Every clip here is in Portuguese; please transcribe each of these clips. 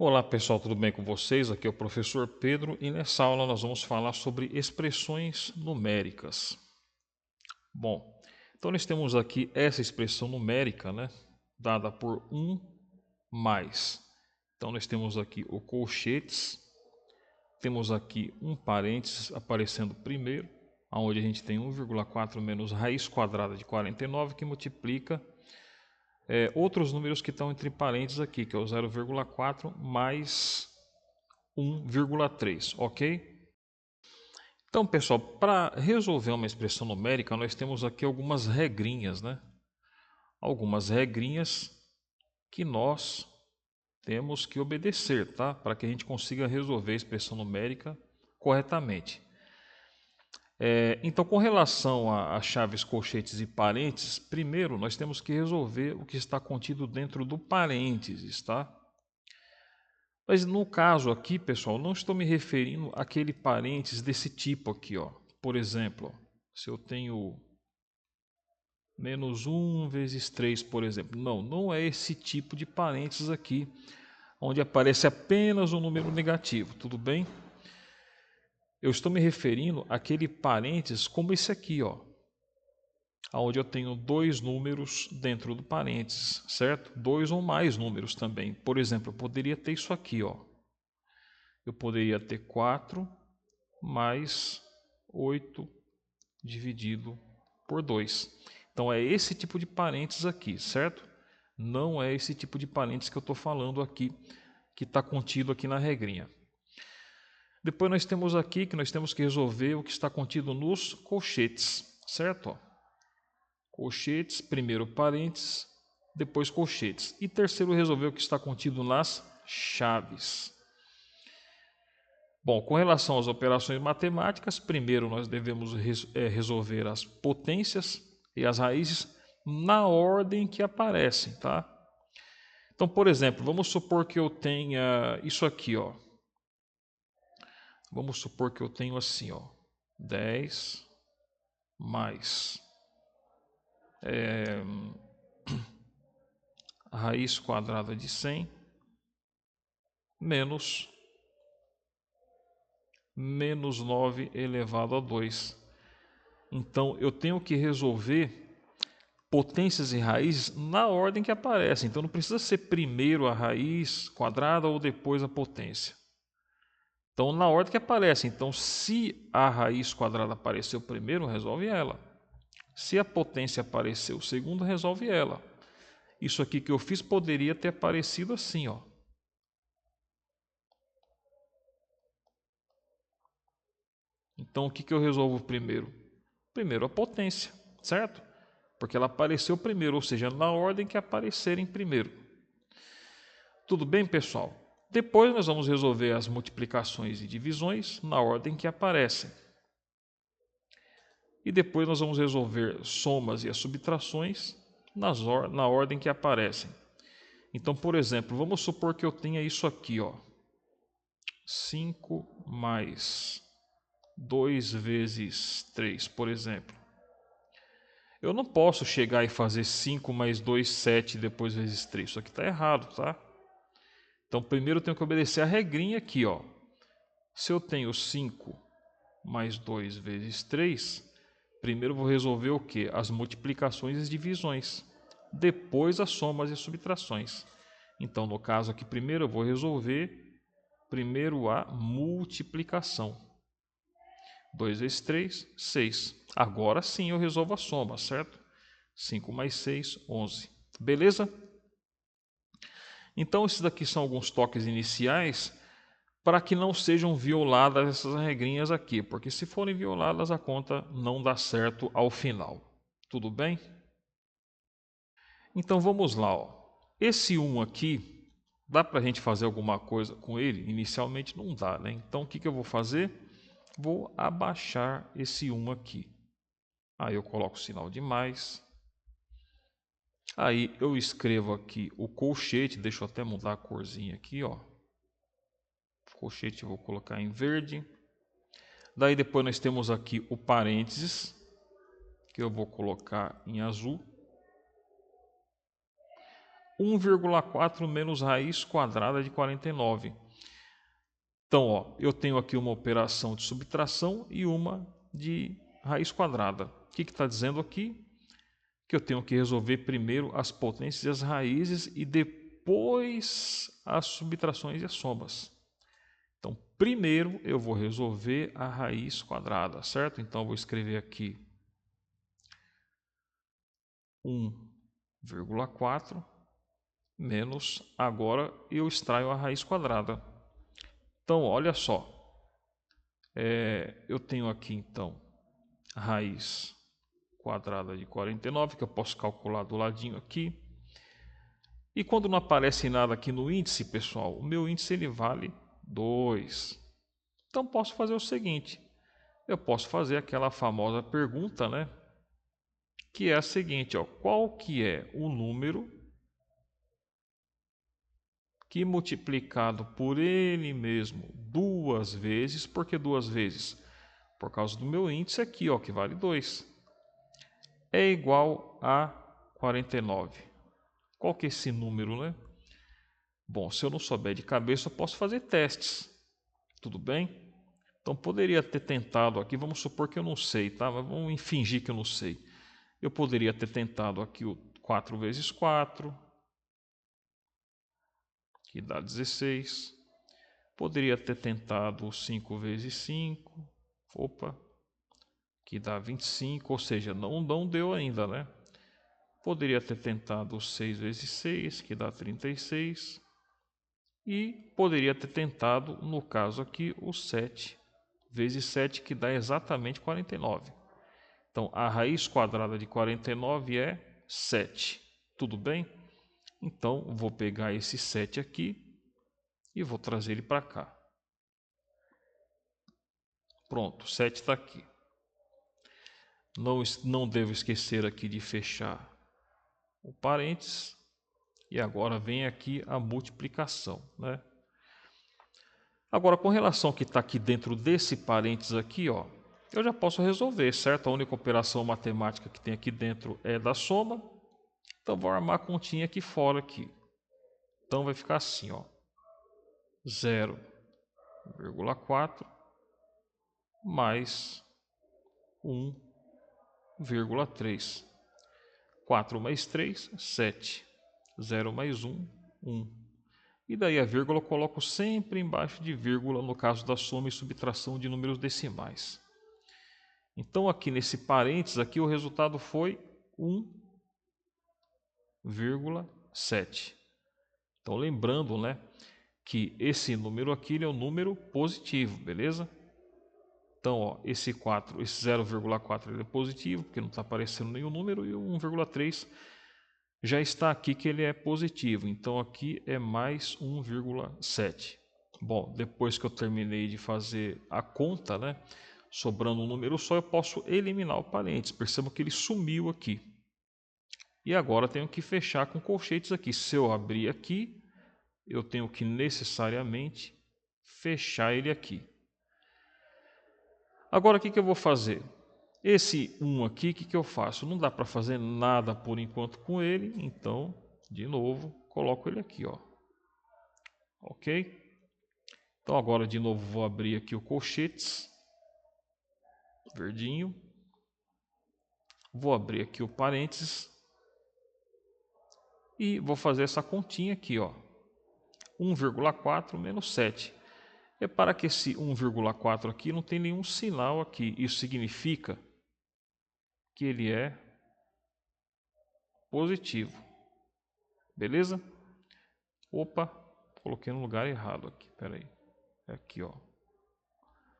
Olá pessoal, tudo bem com vocês? Aqui é o professor Pedro e nessa aula nós vamos falar sobre expressões numéricas. Bom, então nós temos aqui essa expressão numérica, dada por 1 mais. Então nós temos aqui o colchetes, temos aqui um parênteses aparecendo primeiro, onde a gente tem 1,4 menos raiz quadrada de 49 que multiplica outros números que estão entre parênteses aqui, que é o 0,4 mais 1,3, ok? Então, pessoal, para resolver uma expressão numérica, nós temos aqui algumas regrinhas, Algumas regrinhas que nós temos que obedecer, tá? Para que a gente consiga resolver a expressão numérica corretamente. Então, com relação a chaves, colchetes e parênteses, primeiro nós temos que resolver o que está contido dentro do parênteses, tá? Mas no caso aqui, pessoal, não estou me referindo àquele parênteses desse tipo aqui, ó. Por exemplo, se eu tenho menos 1 vezes 3, por exemplo. Não é esse tipo de parênteses aqui, onde aparece apenas um número negativo, tudo bem? Eu estou me referindo àquele parênteses como esse aqui, ó, onde eu tenho dois números dentro do parênteses, certo? Dois ou mais números também. Por exemplo, eu poderia ter isso aqui, ó. Eu poderia ter 4 mais 8 dividido por 2. Então é esse tipo de parênteses aqui, certo? Não é esse tipo de parênteses que eu estou falando aqui, que está contido aqui na regrinha. Depois nós temos aqui que nós temos que resolver o que está contido nos colchetes, certo? Colchetes, primeiro parênteses, depois colchetes. E terceiro, resolver o que está contido nas chaves. Bom, com relação às operações matemáticas, primeiro nós devemos resolver as potências e as raízes na ordem que aparecem, tá? Então, por exemplo, vamos supor que eu tenha isso aqui, ó. Vamos supor que eu tenho assim, ó, 10 mais a raiz quadrada de 100 menos 9 elevado a 2. Então, eu tenho que resolver potências e raízes na ordem que aparecem. Então, não precisa ser primeiro a raiz quadrada ou depois a potência. Então, na ordem que aparece. Então, se a raiz quadrada apareceu primeiro, resolve ela. Se a potência apareceu segundo, resolve ela. Isso aqui que eu fiz poderia ter aparecido assim, ó. Então, o que eu resolvo primeiro? Primeiro a potência, certo? Porque ela apareceu primeiro, ou seja, na ordem que aparecerem primeiro. Tudo bem, pessoal? Depois nós vamos resolver as multiplicações e divisões na ordem que aparecem. E depois nós vamos resolver somas e as subtrações na ordem que aparecem. Então, por exemplo, vamos supor que eu tenha isso aqui, ó. 5 mais 2 vezes 3, por exemplo. Eu não posso chegar e fazer 5 mais 2, 7, depois vezes 3. Isso aqui está errado, tá? Então, primeiro eu tenho que obedecer a regrinha aqui, ó. Se eu tenho 5 mais 2 vezes 3, primeiro eu vou resolver o quê? As multiplicações e as divisões. Depois as somas e as subtrações. Então, no caso aqui, primeiro eu vou resolver primeiro a multiplicação. 2 vezes 3, 6. Agora sim eu resolvo a soma, certo? 5 mais 6, 11. Beleza? Então, esses daqui são alguns toques iniciais para que não sejam violadas essas regrinhas aqui, porque se forem violadas, a conta não dá certo ao final. Tudo bem? Então, vamos lá. Ó. Esse 1 aqui, dá para a gente fazer alguma coisa com ele? Inicialmente não dá, né? Então, o que eu vou fazer? Vou abaixar esse 1 aqui. Aí eu coloco o sinal de mais. Aí eu escrevo aqui o colchete, deixa eu até mudar a corzinha aqui, ó. Colchete eu vou colocar em verde. Daí depois nós temos aqui o parênteses, que eu vou colocar em azul. 1,4 menos raiz quadrada de 49. Então, ó, eu tenho aqui uma operação de subtração e uma de raiz quadrada. O que está dizendo aqui? Que eu tenho que resolver primeiro as potências e as raízes e depois as subtrações e as somas. Então, primeiro eu vou resolver a raiz quadrada, certo? Então, eu vou escrever aqui 1,4 menos, agora eu extraio a raiz quadrada. Então, olha só, eu tenho aqui então a raiz quadrada de 49, que eu posso calcular do ladinho aqui. E quando não aparece nada aqui no índice, pessoal, o meu índice ele vale 2. Então, posso fazer o seguinte, eu posso fazer aquela famosa pergunta, né? Que é a seguinte, ó, qual que é o número que multiplicado por ele mesmo 2 vezes, por que 2 vezes? Por causa do meu índice aqui, ó, que vale 2, é igual a 49. Qual que é esse número, né? Bom, se eu não souber de cabeça, eu posso fazer testes, tudo bem? Então, poderia ter tentado aqui, vamos supor que eu não sei, tá? Mas vamos fingir que eu não sei. Eu poderia ter tentado aqui o 4 vezes 4, que dá 16. Poderia ter tentado o 5 vezes 5, que dá 25, ou seja, não deu ainda, né? Poderia ter tentado o 6 vezes 6, que dá 36. E poderia ter tentado, no caso aqui, o 7 vezes 7, que dá exatamente 49. Então, a raiz quadrada de 49 é 7. Tudo bem? Então, vou pegar esse 7 aqui e vou trazer ele para cá. Pronto, 7 está aqui. Não devo esquecer aqui de fechar o parênteses. E agora vem aqui a multiplicação, né? Agora, com relação ao que está aqui dentro desse parênteses aqui, ó, eu já posso resolver, certo? A única operação matemática que tem aqui dentro é da soma. Então, vou armar a continha aqui fora aqui. Então, vai ficar assim, ó. 0,4 mais 1,3. 4 mais 3, 7. 0 mais 1, 1. E daí a vírgula eu coloco sempre embaixo de vírgula no caso da soma e subtração de números decimais. Então aqui nesse parênteses aqui o resultado foi 1,7. Então lembrando, né, que esse número aqui ele é um número positivo, beleza? Então, ó, esse 4, esse 0,4 ele é positivo, porque não está aparecendo nenhum número, e o 1,3 já está aqui que ele é positivo. Então, aqui é mais 1,7. Bom, depois que eu terminei de fazer a conta, né, sobrando um número só, eu posso eliminar o parênteses. Percebam que ele sumiu aqui. E agora tenho que fechar com colchetes aqui. Se eu abrir aqui, eu tenho que necessariamente fechar ele aqui. Agora, o que eu vou fazer? Esse 1 aqui, o que eu faço? Não dá para fazer nada por enquanto com ele, então, de novo, coloco ele aqui, ó. Ok? Então, agora, de novo, vou abrir aqui o colchetes, verdinho. Vou abrir aqui o parênteses. E vou fazer essa continha aqui, ó. 1,4 menos 7. Repara que esse 1,4 aqui não tem nenhum sinal aqui. Isso significa que ele é positivo. Beleza? Opa, coloquei no lugar errado aqui. Espera aí. Aqui, ó.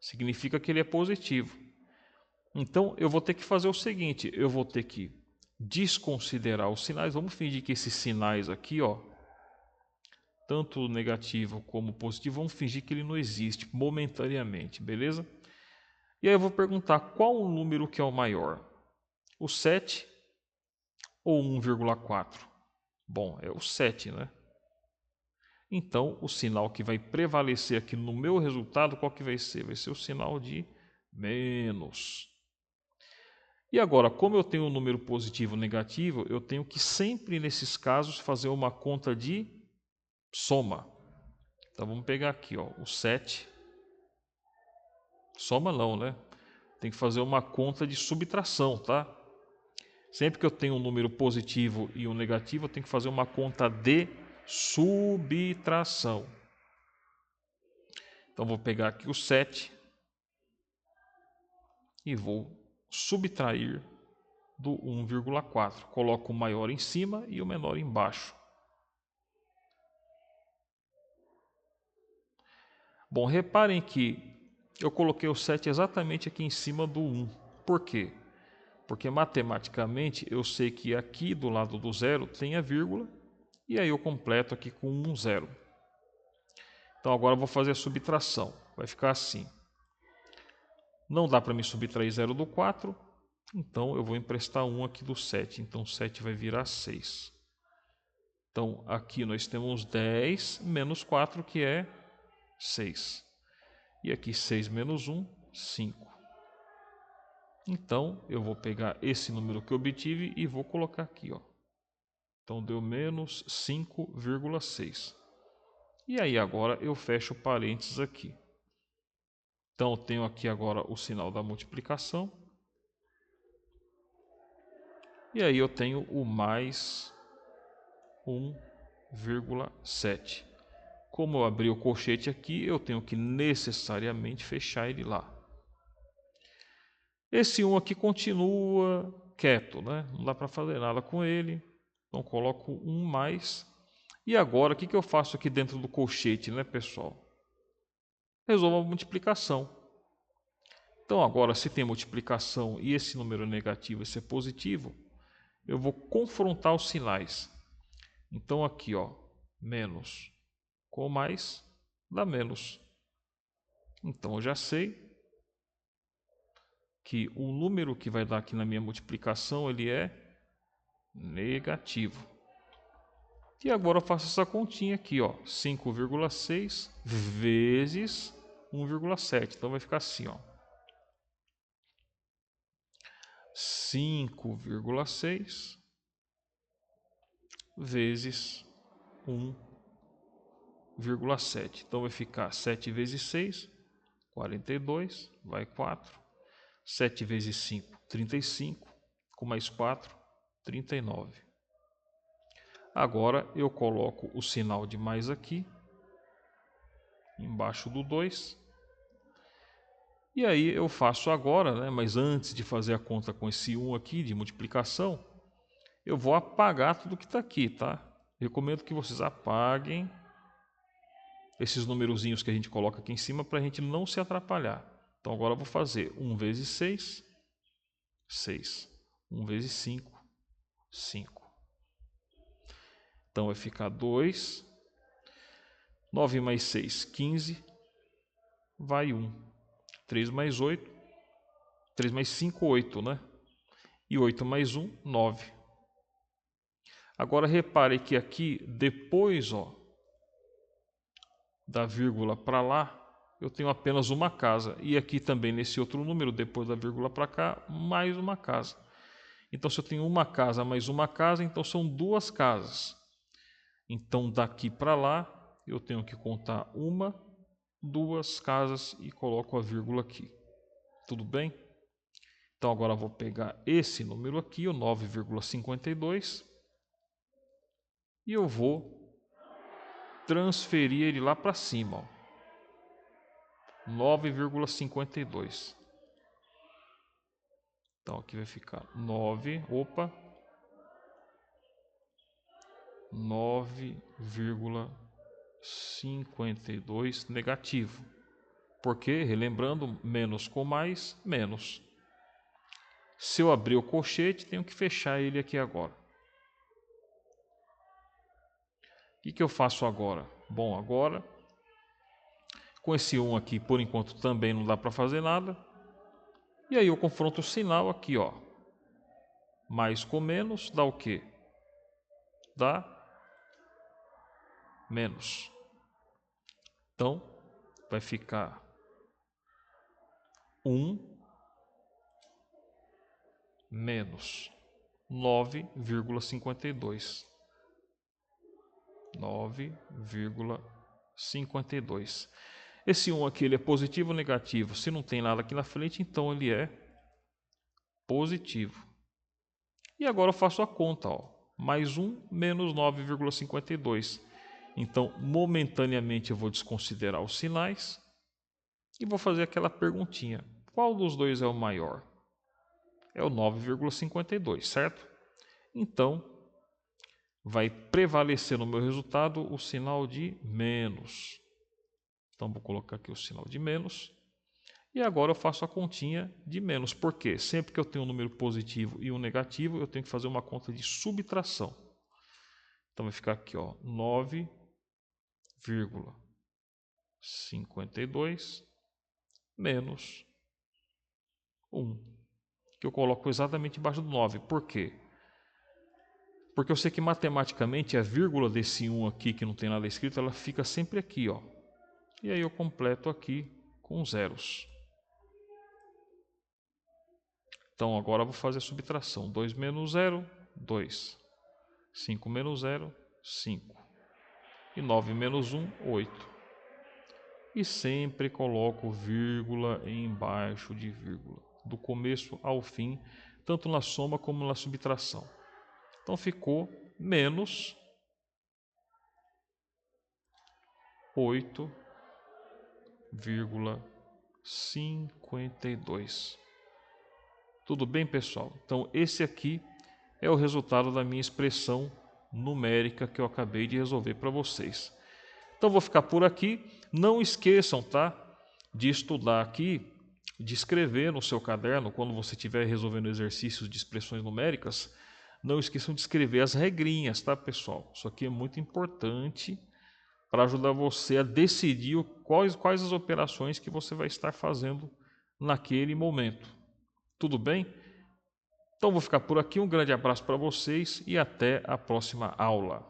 Significa que ele é positivo. Então, eu vou ter que fazer o seguinte. Eu vou ter que desconsiderar os sinais. Vamos fingir que esses sinais aqui, ó, tanto negativo como positivo, vamos fingir que ele não existe momentaneamente, beleza? E aí eu vou perguntar qual o número que é o maior, o 7 ou 1,4? Bom, é o 7, né? Então, o sinal que vai prevalecer aqui no meu resultado, qual que vai ser? Vai ser o sinal de menos. E agora, como eu tenho um número positivo ou negativo, eu tenho que sempre, nesses casos, fazer uma conta de soma. Então, vamos pegar aqui, ó, o 7. Soma não, né? Tem que fazer uma conta de subtração, tá? Sempre que eu tenho um número positivo e um negativo, eu tenho que fazer uma conta de subtração. Então, vou pegar aqui o 7 e vou subtrair do 1,4. Coloco o maior em cima e o menor embaixo. Bom, reparem que eu coloquei o 7 exatamente aqui em cima do 1. Por quê? Porque matematicamente eu sei que aqui do lado do zero tem a vírgula e aí eu completo aqui com um zero. Então agora eu vou fazer a subtração. Vai ficar assim. Não dá para me subtrair 0 do 4, então eu vou emprestar 1 aqui do 7. Então 7 vai virar 6. Então aqui nós temos 10 menos 4, que é 6. E aqui 6 menos 1, 5. Então eu vou pegar esse número que eu obtive e vou colocar aqui, ó. Então deu menos 5,6. E aí agora eu fecho parênteses aqui. Então eu tenho aqui agora o sinal da multiplicação. E aí eu tenho o mais 1,7. Como eu abri o colchete aqui, eu tenho que necessariamente fechar ele lá. Esse 1 aqui continua quieto, né? Não dá para fazer nada com ele. Então coloco 1 mais. E agora, o que eu faço aqui dentro do colchete, né, pessoal? Resolvo a multiplicação. Então agora, se tem multiplicação e esse número negativo, esse é positivo, eu vou confrontar os sinais. Então aqui, ó, menos com mais dá menos. Então eu já sei que o número que vai dar aqui na minha multiplicação, ele é negativo. E agora eu faço essa continha aqui, ó, 5,6 vezes 1,7. Então vai ficar assim, ó. 5,6 vezes 1,7. Então vai ficar 7 vezes 6, 42, vai 4. 7 vezes 5, 35, com mais 4, 39. Agora eu coloco o sinal de mais aqui, embaixo do 2. E aí eu faço agora, né, mas antes de fazer a conta com esse 1 aqui de multiplicação, eu vou apagar tudo que está aqui, tá? Recomendo que vocês apaguem esses numerozinhos que a gente coloca aqui em cima para a gente não se atrapalhar. Então agora eu vou fazer 1 vezes 6, 6. 1 vezes 5, 5. Então vai ficar 2. 9 mais 6, 15. Vai 1. 3 mais 8. 3 mais 5, 8, né? E 8 mais 1, 9. Agora repare que aqui, depois, ó, da vírgula para lá, eu tenho apenas uma casa. E aqui também, nesse outro número, depois da vírgula para cá, mais uma casa. Então, se eu tenho uma casa mais uma casa, então são duas casas. Então, daqui para lá, eu tenho que contar uma, duas casas e coloco a vírgula aqui. Tudo bem? Então, agora eu vou pegar esse número aqui, o 9,52, e eu vou transferir ele lá para cima, ó. 9,52. Então aqui vai ficar 9,52 negativo. Porque, relembrando, menos com mais, menos. Se eu abrir o colchete, tenho que fechar ele aqui agora. O que eu faço agora? Bom, agora, com esse 1 aqui, por enquanto também não dá para fazer nada. E aí eu confronto o sinal aqui, ó. Mais com menos dá o quê? Dá menos. Então, vai ficar 1 menos 9,52. 9,52. Esse 1 aqui ele é positivo ou negativo? Se não tem nada aqui na frente, então ele é positivo. E agora eu faço a conta, ó. Mais 1 menos 9,52. Então, momentaneamente eu vou desconsiderar os sinais e vou fazer aquela perguntinha. Qual dos dois é o maior? É o 9,52, certo? Então, vai prevalecer no meu resultado o sinal de menos. Então, vou colocar aqui o sinal de menos. E agora eu faço a continha de menos. Por quê? Sempre que eu tenho um número positivo e um negativo, eu tenho que fazer uma conta de subtração. Então, vai ficar aqui, ó, 9,52 menos 1. Que eu coloco exatamente embaixo do 9. Por quê? Porque eu sei que matematicamente a vírgula desse 1 aqui, que não tem nada escrito, ela fica sempre aqui, ó. E aí eu completo aqui com zeros. Então agora eu vou fazer a subtração. 2 menos 0, 2. 5 menos 0, 5. E 9 menos 1, 8. E sempre coloco vírgula embaixo de vírgula, do começo ao fim, tanto na soma como na subtração. Então ficou menos 8,52. Tudo bem, pessoal? Então esse aqui é o resultado da minha expressão numérica que eu acabei de resolver para vocês. Então vou ficar por aqui. Não esqueçam, tá, de estudar aqui, de escrever no seu caderno, quando você estiver resolvendo exercícios de expressões numéricas, não esqueçam de escrever as regrinhas, tá, pessoal? Isso aqui é muito importante para ajudar você a decidir quais as operações que você vai estar fazendo naquele momento. Tudo bem? Então vou ficar por aqui. Um grande abraço para vocês e até a próxima aula.